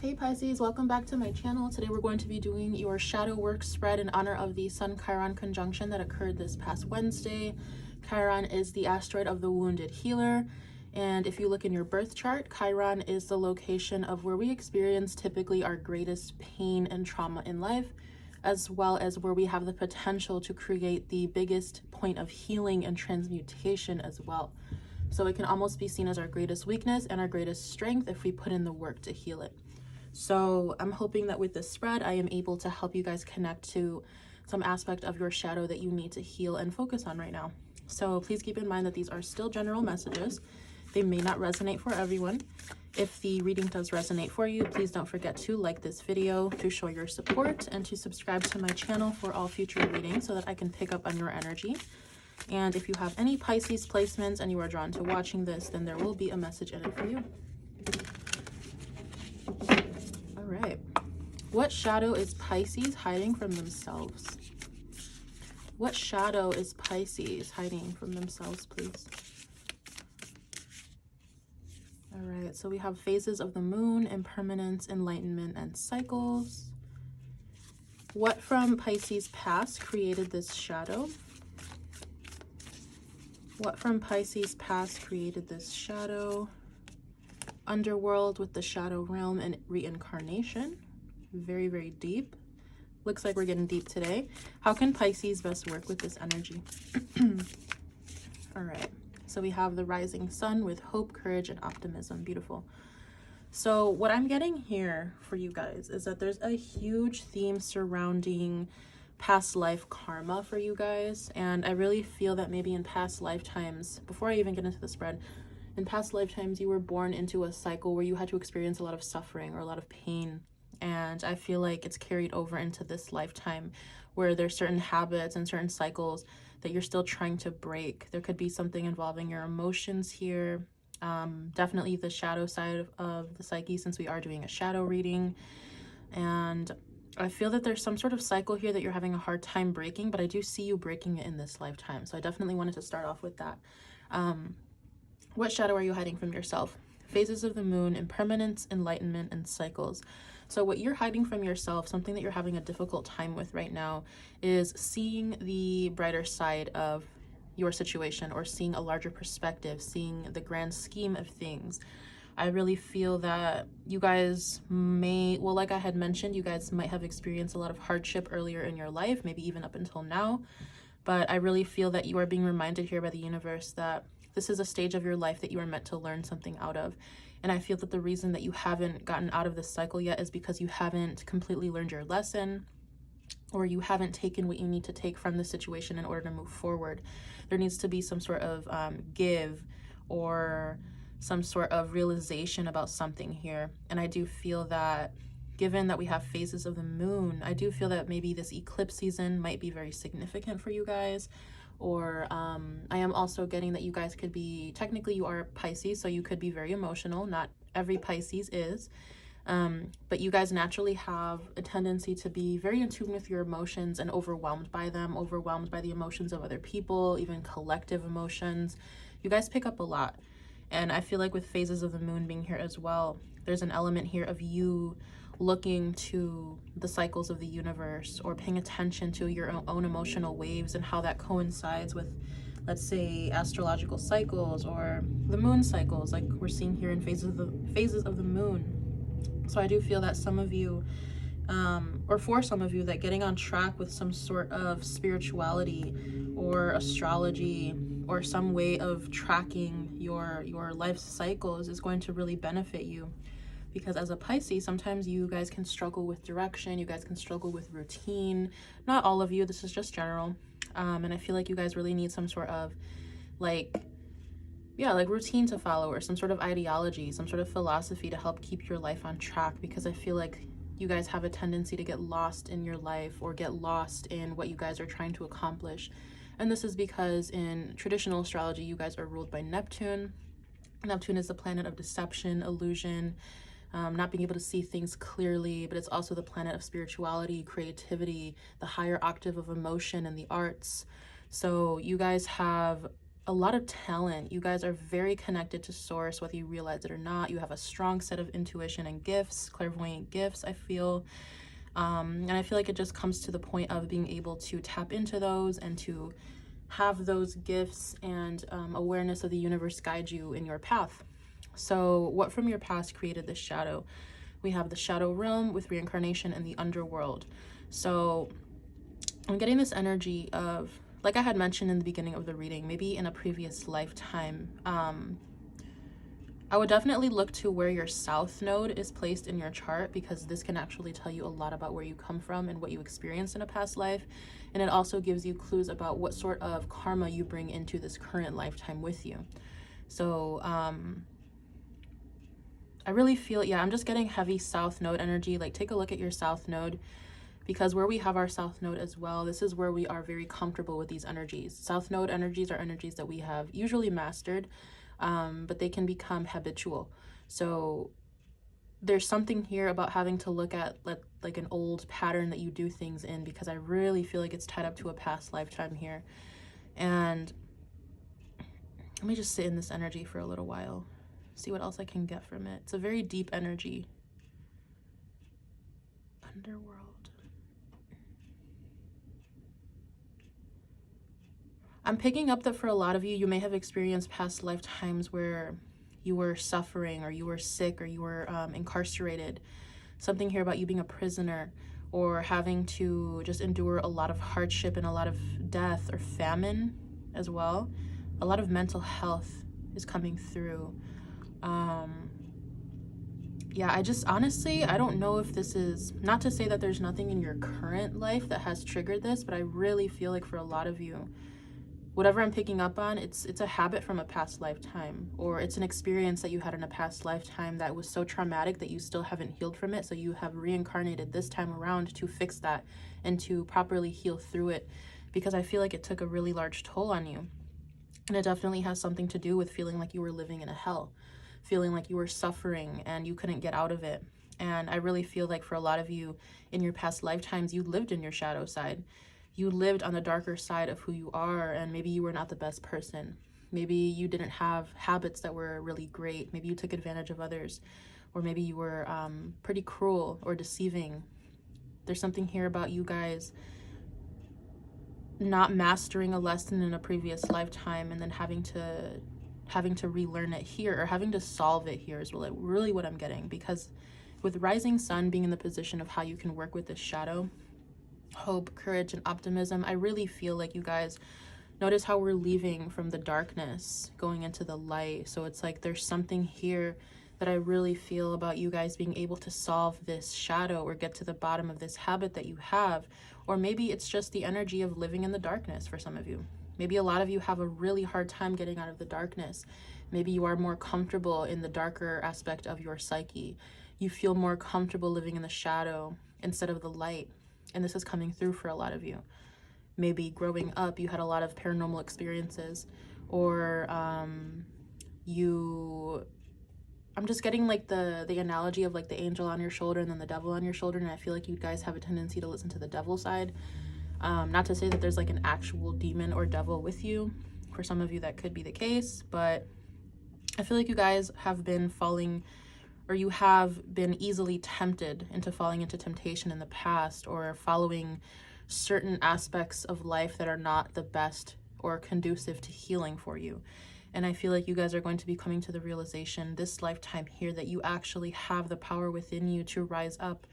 Hey Pisces, welcome back to my channel. Today we're going to be doing your shadow work spread in honor of the Sun Chiron conjunction that occurred this past Wednesday. Chiron is the asteroid of the wounded healer, and if you look in your birth chart, Chiron is the location of where we experience typically our greatest pain and trauma in life, as well as where we have the potential to create the biggest point of healing and transmutation as well. So it can almost be seen as our greatest weakness and our greatest strength if we put in the work to heal it. So I'm hoping that with this spread, I am able to help you guys connect to some aspect of your shadow that you need to heal and focus on right now. So please keep in mind that these are still general messages. They may not resonate for everyone. If the reading does resonate for you, please don't forget to like this video to show your support and to subscribe to my channel for all future readings so that I can pick up on your energy. And if you have any Pisces placements and you are drawn to watching this, then there will be a message in it for you. All right. What shadow is Pisces hiding from themselves? What shadow is Pisces hiding from themselves, please? All right, so we have phases of the moon, impermanence, enlightenment, and cycles. What from Pisces past created this shadow? What from Pisces past created this shadow? Underworld with the shadow realm and reincarnation. Very, very deep. Looks like we're getting deep today. How can Pisces best work with this energy? All right. So we have the rising sun with hope, courage, and optimism. Beautiful. So what I'm getting here for you guys is that there's a huge theme surrounding past life karma for you guys. And I really feel that maybe in past lifetimes, before I even get into the spread, in past lifetimes, you were born into a cycle where you had to experience a lot of suffering or a lot of pain. And I feel like it's carried over into this lifetime where there's certain habits and certain cycles that you're still trying to break. There could be something involving your emotions here. Definitely the shadow side of the psyche, since we are doing a shadow reading. And I feel that there's some sort of cycle here that you're having a hard time breaking, but I do see you breaking it in this lifetime. So I definitely wanted to start off with that. What shadow are you hiding from yourself? Phases of the moon, impermanence, enlightenment, and cycles. So what you're hiding from yourself, something that you're having a difficult time with right now, is seeing the brighter side of your situation, or seeing a larger perspective, seeing the grand scheme of things. I really feel that you guys may, well, like I had mentioned, you guys might have experienced a lot of hardship earlier in your life, maybe even up until now. But I really feel that you are being reminded here by the universe that this is a stage of your life that you are meant to learn something out of. And I feel that the reason that you haven't gotten out of this cycle yet is because you haven't completely learned your lesson, or you haven't taken what you need to take from the situation in order to move forward. There needs to be some sort of give or some sort of realization about something here. And I do feel that given that we have phases of the moon, I do feel that maybe this eclipse season might be very significant for you guys. Or I am also getting that you guys could be, technically you are Pisces, so you could be very emotional. Not every Pisces is. But you guys naturally have a tendency to be very in tune with your emotions and overwhelmed by them, overwhelmed by the emotions of other people, even collective emotions. You guys pick up a lot. And I feel like with phases of the moon being here as well, there's an element here of you looking to the cycles of the universe, or paying attention to your own emotional waves and how that coincides with, let's say, astrological cycles or the moon cycles, like we're seeing here in phases of the moon. So I do feel that some of you, or for some of you, that getting on track with some sort of spirituality or astrology or some way of tracking your life cycles is going to really benefit you. Because as a Pisces, sometimes you guys can struggle with direction, you guys can struggle with routine. Not all of you, this is just general. And I feel like you guys really need some sort of like routine to follow, or some sort of ideology, some sort of philosophy to help keep your life on track. Because I feel like you guys have a tendency to get lost in your life, or get lost in what you guys are trying to accomplish. And this is because in traditional astrology, you guys are ruled by Neptune. Neptune is the planet of deception, illusion, not being able to see things clearly, but it's also the planet of spirituality, creativity, the higher octave of emotion and the arts. So you guys have a lot of talent. You guys are very connected to source, whether you realize it or not. You have a strong set of intuition and gifts, clairvoyant gifts, I feel. And I feel like it just comes to the point of being able to tap into those and to have those gifts and awareness of the universe guide you in your path. So what from your past created this shadow? We have the shadow realm with reincarnation and the underworld. So I'm getting this energy of, like I had mentioned in the beginning of the reading, maybe in a previous lifetime. I would definitely look to where your south node is placed in your chart, because this can actually tell you a lot about where you come from and what you experienced in a past life. And it also gives you clues about what sort of karma you bring into this current lifetime with you. So I really feel, yeah, I'm just getting heavy south node energy. Like, take a look at your south node, because where we have our south node as well, this is where we are very comfortable with these energies. South node energies are energies that we have usually mastered, but they can become habitual. So there's something here about having to look at like an old pattern that you do things in, because I really feel like it's tied up to a past lifetime here. And let me just sit in this energy for a little while, see what else I can get from it. It's a very deep energy. Underworld. I'm picking up that for a lot of you, you may have experienced past lifetimes where you were suffering, or you were sick, or you were incarcerated. Something here about you being a prisoner, or having to just endure a lot of hardship and a lot of death or famine as well. A lot of mental health is coming through. Yeah, I just honestly, I don't know if this is, not to say that there's nothing in your current life that has triggered this, but I really feel like for a lot of you, whatever I'm picking up on, it's a habit from a past lifetime, or it's an experience that you had in a past lifetime that was so traumatic that you still haven't healed from it. So you have reincarnated this time around to fix that and to properly heal through it, because I feel like it took a really large toll on you. And it definitely has something to do with feeling like you were living in a hell, feeling like you were suffering and you couldn't get out of it. And I really feel like for a lot of you in your past lifetimes, you lived in your shadow side. You lived on the darker side of who you are, and maybe you were not the best person. Maybe you didn't have habits that were really great. Maybe you took advantage of others, or maybe you were pretty cruel or deceiving. There's something here about you guys not mastering a lesson in a previous lifetime and then having to relearn it here, or having to solve it here is really what I'm getting. Because with rising sun being in the position of how you can work with this shadow, hope, courage, and optimism, I really feel like you guys notice how we're leaving from the darkness going into the light. So it's like there's something here that I really feel about you guys being able to solve this shadow, or get to the bottom of this habit that you have. Or maybe it's just the energy of living in the darkness for some of you. Maybe a lot of you have a really hard time getting out of the darkness. Maybe you are more comfortable in the darker aspect of your psyche. You feel more comfortable living in the shadow instead of the light. And this is coming through for a lot of you. Maybe growing up, you had a lot of paranormal experiences, or I'm just getting like the analogy of like the angel on your shoulder and then the devil on your shoulder. And I feel like you guys have a tendency to listen to the devil side. Not to say that there's like an actual demon or devil with you. For some of you, that could be the case, but I feel like you guys have been falling, or you have been easily tempted into falling into temptation in the past, or following certain aspects of life that are not the best or conducive to healing for you. And I feel like you guys are going to be coming to the realization this lifetime here that you actually have the power within you to rise up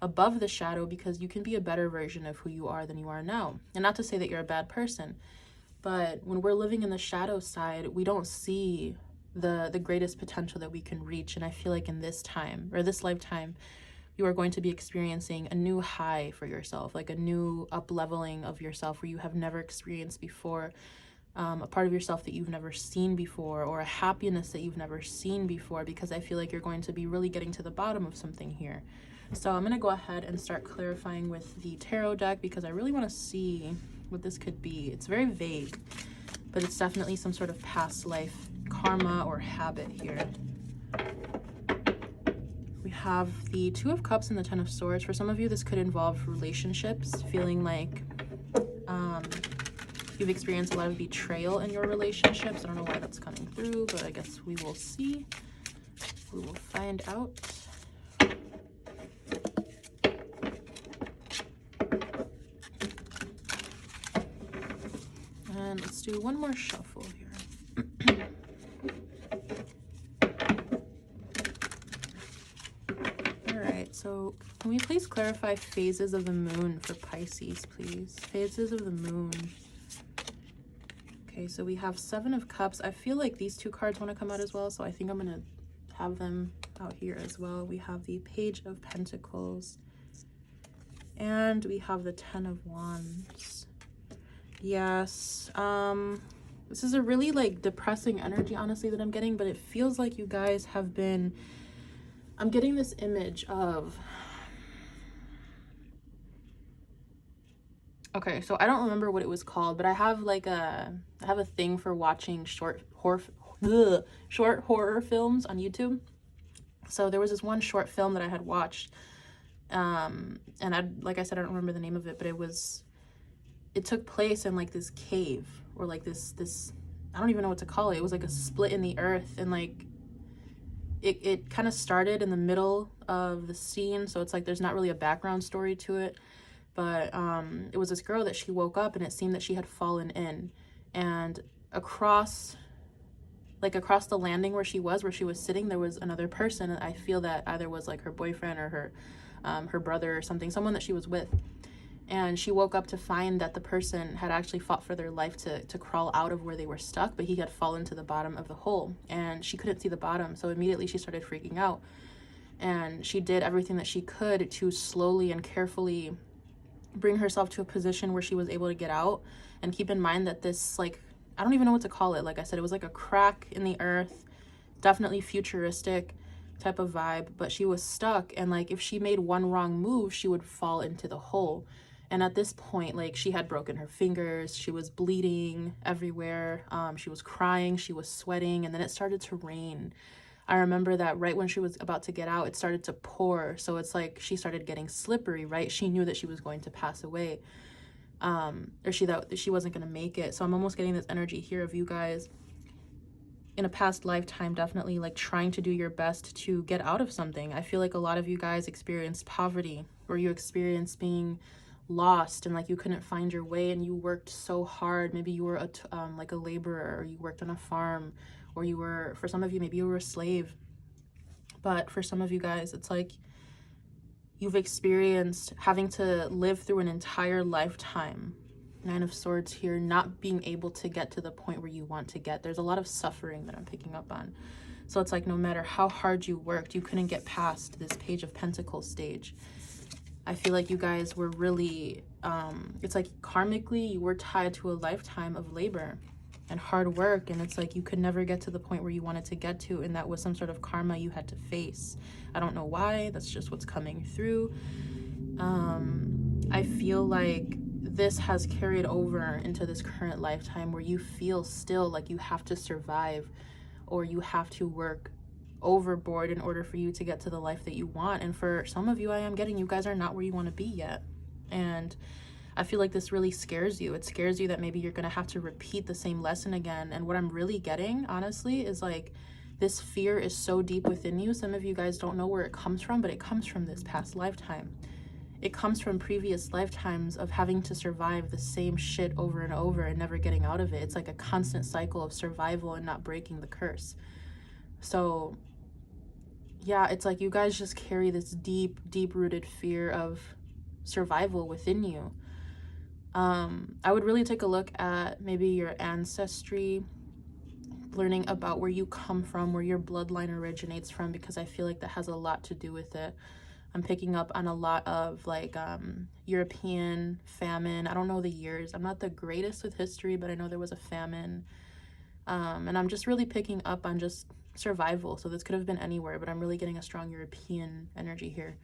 above the shadow, because you can be a better version of who you are than you are now. And not to say that you're a bad person, but when we're living in the shadow side, we don't see the greatest potential that we can reach. And I feel like in this time, or this lifetime, you are going to be experiencing a new high for yourself, like a new up-leveling of yourself where you have never experienced before, a part of yourself that you've never seen before, or a happiness that you've never seen before, because I feel like you're going to be really getting to the bottom of something here. So I'm going to go ahead and start clarifying with the tarot deck, because I really want to see what this could be. It's very vague, but it's definitely some sort of past life karma or habit here. We have the Two of Cups and the Ten of Swords. For some of you, this could involve relationships, feeling like You've experienced a lot of betrayal in your relationships. I don't know why that's coming through, but I guess we will see. We will find out. And let's do one more shuffle here. All right, so can we please clarify phases of the moon for Pisces, please? Phases of the moon. Okay, so we have Seven of Cups. I feel like these two cards want to come out as well, so I think I'm going to have them out here as well. We have the Page of Pentacles, and we have the Ten of Wands. Yes, this is a really like depressing energy, honestly, that I'm getting, but it feels like you guys have been, I'm getting this image of, okay, so I don't remember what it was called, but I have like I have a thing for watching short horror films on YouTube. So there was this one short film that I had watched, and like I said, I don't remember the name of it, but it took place in like this cave, or like this I don't even know what to call it. It was like a split in the earth, and like it kind of started in the middle of the scene, so it's like there's not really a background story to it. But it was this girl that she woke up, and it seemed that she had fallen in, and across the landing where she was sitting, there was another person, and I feel that either was like her boyfriend or her brother or something, someone that she was with. And she woke up to find that the person had actually fought for their life to crawl out of where they were stuck, but he had fallen to the bottom of the hole, and she couldn't see the bottom. So immediately she started freaking out, and she did everything that she could to slowly and carefully bring herself to a position where she was able to get out. And keep in mind that this, like, I don't even know what to call it. Like I said, it was like a crack in the earth, definitely futuristic type of vibe, but she was stuck, and like if she made one wrong move, she would fall into the hole. And at this point, like, she had broken her fingers, she was bleeding everywhere, she was crying, she was sweating, and then it started to rain. I remember that right when she was about to get out, it started to pour, so it's like she started getting slippery, right? She knew that she was going to pass away, or that she wasn't going to make it. So I'm almost getting this energy here of you guys in a past lifetime definitely like trying to do your best to get out of something. I feel like a lot of you guys experienced poverty, or you experienced being lost, and like you couldn't find your way, and you worked so hard. Maybe you were like a laborer, or you worked on a farm, or you were, for some of you, maybe you were a slave. But for some of you guys, it's like you've experienced having to live through an entire lifetime, Nine of Swords here, not being able to get to the point where you want to get. There's a lot of suffering that I'm picking up on. So it's like no matter how hard you worked, you couldn't get past this Page of Pentacles stage. I feel like you guys were really, it's like karmically you were tied to a lifetime of labor and hard work, and it's like you could never get to the point where you wanted to get to, and that was some sort of karma you had to face. I don't know why, that's just what's coming through. I feel like this has carried over into this current lifetime where you feel still like you have to survive, or you have to work overboard in order for you to get to the life that you want. And for some of you, I am getting, you guys are not where you want to be yet. And I feel like this really scares you. It scares you that maybe you're going to have to repeat the same lesson again. And what I'm really getting, honestly, is like this fear is so deep within you. Some of you guys don't know where it comes from, but it comes from this past lifetime. It comes from previous lifetimes of having to survive the same shit over and over and never getting out of it. It's like a constant cycle of survival and not breaking the curse. So yeah, it's like you guys just carry this deep, deep-rooted fear of survival within you. I would really take a look at maybe your ancestry, learning about where you come from, where your bloodline originates from, because I feel like that has a lot to do with it. I'm picking up on a lot of like European famine. I don't know the years. I'm not the greatest with history, but I know there was a famine. And I'm just really picking up on just survival. So this could have been anywhere, but I'm really getting a strong European energy here.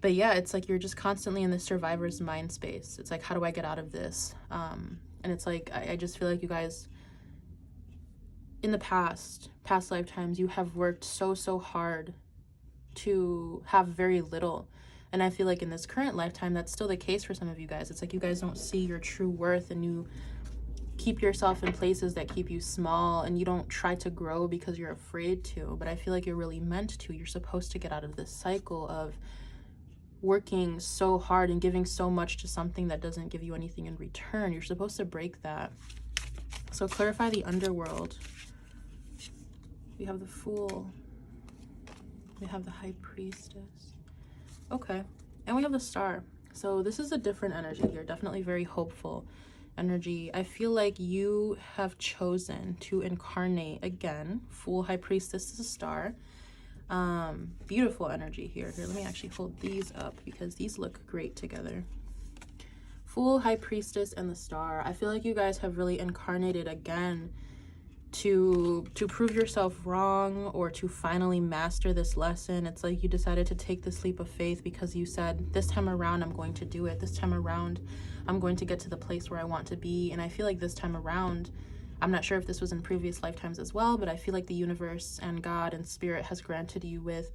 But yeah, it's like you're just constantly in this survivor's mind space. It's like, how do I get out of this? And it's like, I just feel like you guys, in the past lifetimes, you have worked so hard to have very little. And I feel like in this current lifetime, that's still the case for some of you guys. It's like you guys don't see your true worth, and you keep yourself in places that keep you small, and you don't try to grow because you're afraid to. But I feel like you're really meant to. You're supposed to get out of this cycle of working so hard and giving so much to something that doesn't give you anything in return. You're supposed to break that. So clarify the underworld. We have the Fool. We have the High Priestess. Okay. And we have the Star. So this is a different energy here. Definitely very hopeful energy. I feel like you have chosen to incarnate again. Fool, High Priestess, is a Star. Beautiful energy here. Let me actually hold these up because these look great together. Fool, High Priestess, and the Star. I feel like you guys have really incarnated again to prove yourself wrong, or to finally master this lesson. It's like you decided to take this leap of faith because you said, this time around I'm going to do it. This time around I'm going to get to the place where I want to be. And I feel like this time around, I'm not sure if this was in previous lifetimes as well, but I feel like the universe and God and spirit has granted you with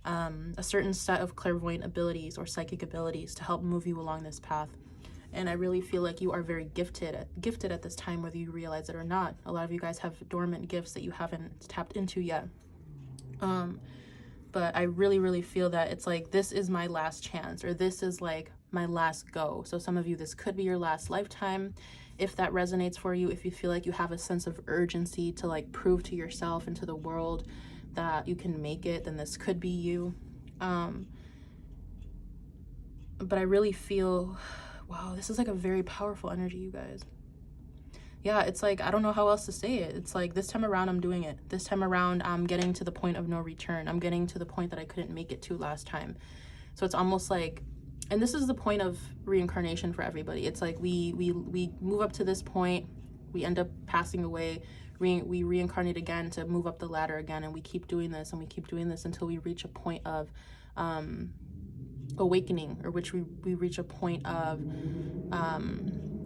a certain set of clairvoyant abilities or psychic abilities to help move you along this path. And I really feel like you are very gifted at this time, whether you realize it or not. A lot of you guys have dormant gifts that you haven't tapped into yet. But I really feel that it's like, this is my last chance, or this is like my last go. So some of you, this could be your last lifetime. If that resonates for you, if you feel like you have a sense of urgency to like prove to yourself and to the world that you can make it, then this could be you. But I really feel, wow, this is like a very powerful energy, you guys. Yeah, it's like, I don't know how else to say it. It's like, this time around, I'm doing it. This time around, I'm getting to the point of no return. I'm getting to the point that I couldn't make it to last time. So it's almost like, and this is the point of reincarnation for everybody. It's like we move up to this point, we end up passing away, we reincarnate again to move up the ladder again, and we keep doing this and we keep doing this until we reach a point of awakening, or which we reach a point of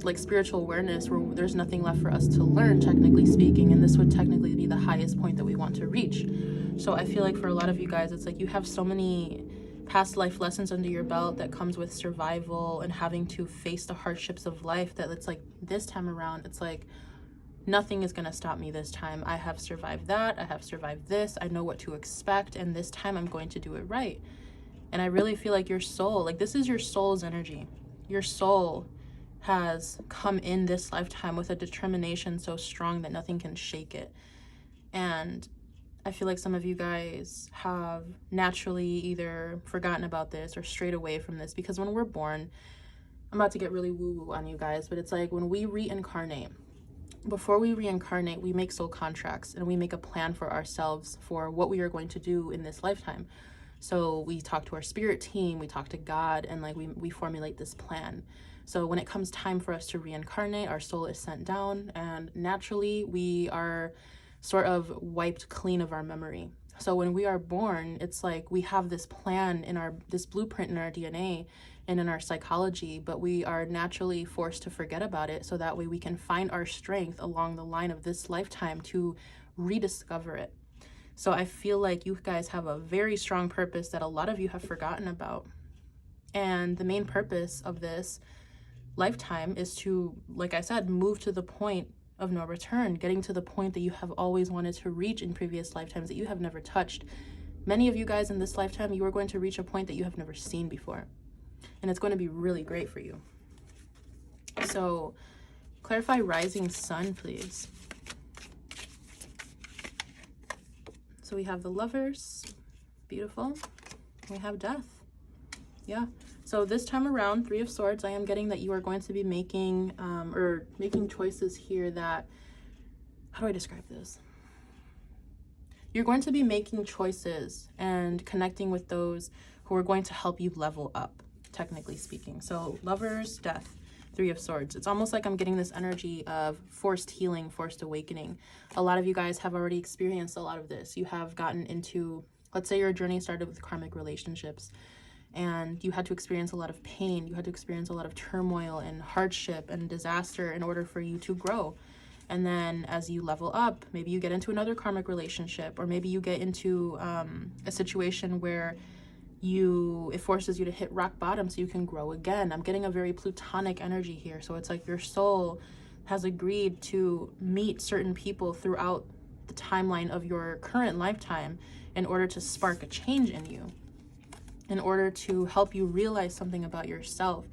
like spiritual awareness, where there's nothing left for us to learn, technically speaking, and this would technically be the highest point that we want to reach. So I feel like for a lot of you guys, it's like you have so many past life lessons under your belt that comes with survival and having to face the hardships of life, that it's like, this time around, it's like, nothing is going to stop me this time. I have survived that. I have survived this. I know what to expect, and this time I'm going to do it right. And I really feel like your soul, like, this is your soul's energy. Your soul has come in this lifetime with a determination so strong that nothing can shake it. And I feel like some of you guys have naturally either forgotten about this or strayed away from this, because when we're born, I'm about to get really woo-woo on you guys, but it's like when we reincarnate, before we reincarnate, we make soul contracts and we make a plan for ourselves for what we are going to do in this lifetime. So we talk to our spirit team, we talk to God, and like we formulate this plan. So when it comes time for us to reincarnate, our soul is sent down, and naturally we are sort of wiped clean of our memory. So when we are born, it's like we have this plan in this blueprint in our DNA and in our psychology, but we are naturally forced to forget about it, so that way we can find our strength along the line of this lifetime to rediscover it. So I feel like you guys have a very strong purpose that a lot of you have forgotten about. And the main purpose of this lifetime is to, like I said, move to the point of no return, getting to the point that you have always wanted to reach in previous lifetimes that you have never touched. Many of you guys in this lifetime, you are going to reach a point that you have never seen before. And it's going to be really great for you. So clarify rising sun, please. So we have the Lovers, beautiful. We have Death. Yeah. So this time around, Three of Swords, I am getting that you are going to be making choices here that, how do I describe this? You're going to be making choices and connecting with those who are going to help you level up, technically speaking. So Lovers, Death, Three of Swords. It's almost like I'm getting this energy of forced healing, forced awakening. A lot of you guys have already experienced a lot of this. You have gotten into, let's say your journey started with karmic relationships, and you had to experience a lot of pain. You had to experience a lot of turmoil and hardship and disaster in order for you to grow. And then as you level up, maybe you get into another karmic relationship, or maybe you get into a situation where it forces you to hit rock bottom so you can grow again. I'm getting a very plutonic energy here. So it's like your soul has agreed to meet certain people throughout the timeline of your current lifetime in order to spark a change in you, in order to help you realize something about yourself.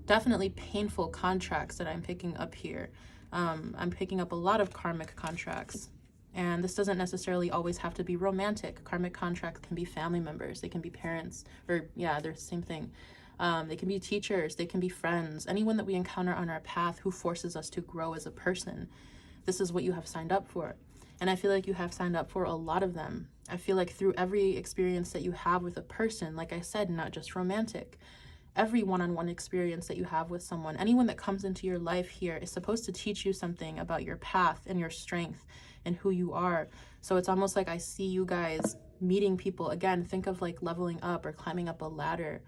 Definitely painful contracts that I'm picking up here. I'm picking up a lot of karmic contracts. And this doesn't necessarily always have to be romantic. Karmic contracts can be family members. They can be parents, or yeah, they're the same thing. They can be teachers. They can be friends. Anyone that we encounter on our path who forces us to grow as a person. This is what you have signed up for. And I feel like you have signed up for a lot of them. I feel like through every experience that you have with a person, like I said, not just romantic, every one-on-one experience that you have with someone, anyone that comes into your life here is supposed to teach you something about your path and your strength and who you are. So it's almost like I see you guys meeting people. Again, think of like leveling up or climbing up a ladder.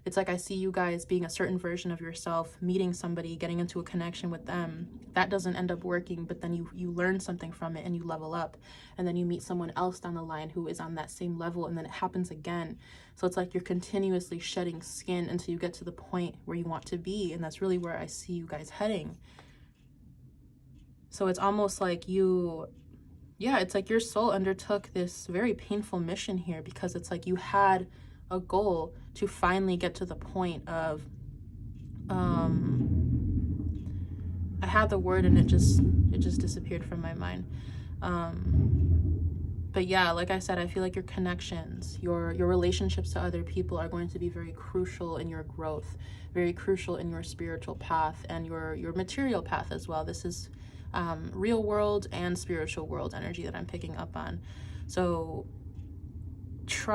It's like I see you guys being a certain version of yourself, meeting somebody, getting into a connection with them. That doesn't end up working, but then you learn something from it and you level up. And then you meet someone else down the line who is on that same level, and then it happens again. So it's like you're continuously shedding skin until you get to the point where you want to be. And that's really where I see you guys heading. So it's almost like it's like your soul undertook this very painful mission here, because it's like you had a goal to finally get to the point of I had the word and it just disappeared from my mind. But yeah, like I said, I feel like your connections, your relationships to other people are going to be very crucial in your growth, very crucial in your spiritual path and your material path as well. This is real world and spiritual world energy that I'm picking up on. So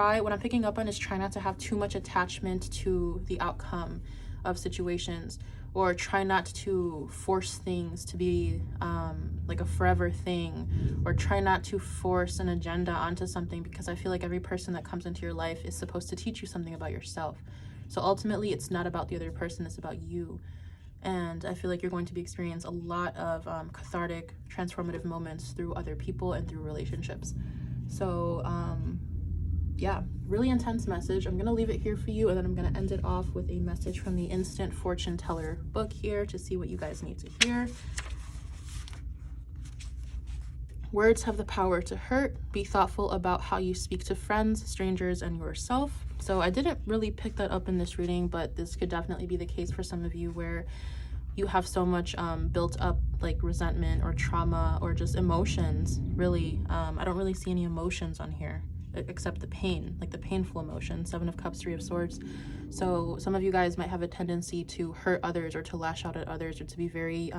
what I'm picking up on is try not to have too much attachment to the outcome of situations, or try not to force things to be like a forever thing, or try not to force an agenda onto something, because I feel like every person that comes into your life is supposed to teach you something about yourself. So ultimately it's not about the other person, it's about you. And I feel like you're going to be experiencing a lot of cathartic, transformative moments through other people and through relationships. So yeah, really intense message. I'm gonna leave it here for you, and then I'm gonna end it off with a message from the Instant Fortune Teller book here to see what you guys need to hear. Words have the power to hurt. Be thoughtful about how you speak to friends, strangers, and yourself. So I didn't really pick that up in this reading, but this could definitely be the case for some of you, where you have so much built up like resentment or trauma or just emotions, really. I don't really see any emotions on here except the pain, like the painful emotion. 7 of Cups, 3 of Swords. So some of you guys might have a tendency to hurt others or to lash out at others, or to be very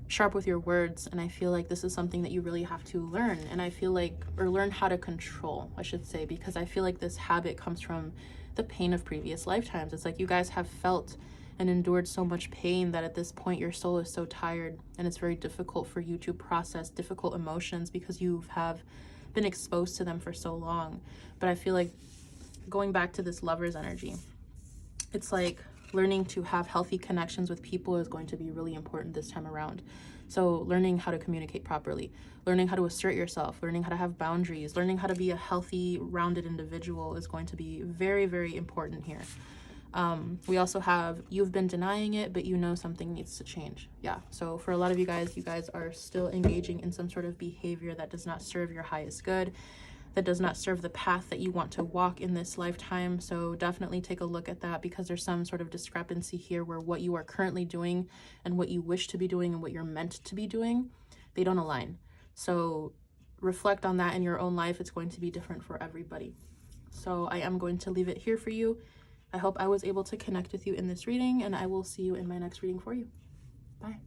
sharp with your words. And I feel like this is something that you really have to learn. And I feel like, or learn how to control, I should say, because I feel like this habit comes from the pain of previous lifetimes. It's like you guys have felt and endured so much pain that at this point your soul is so tired, and it's very difficult for you to process difficult emotions because you have been exposed to them for so long. But I feel like going back to this Lover's energy, it's like learning to have healthy connections with people is going to be really important this time around. So learning how to communicate properly, learning how to assert yourself, learning how to have boundaries, learning how to be a healthy, rounded individual is going to be very, very important here. We also have, you've been denying it, but you know something needs to change. Yeah, so for a lot of you guys are still engaging in some sort of behavior that does not serve your highest good, that does not serve the path that you want to walk in this lifetime. So definitely take a look at that, because there's some sort of discrepancy here where what you are currently doing and what you wish to be doing and what you're meant to be doing, they don't align. So reflect on that in your own life. It's going to be different for everybody. So I am going to leave it here for you. I hope I was able to connect with you in this reading, and I will see you in my next reading for you. Bye.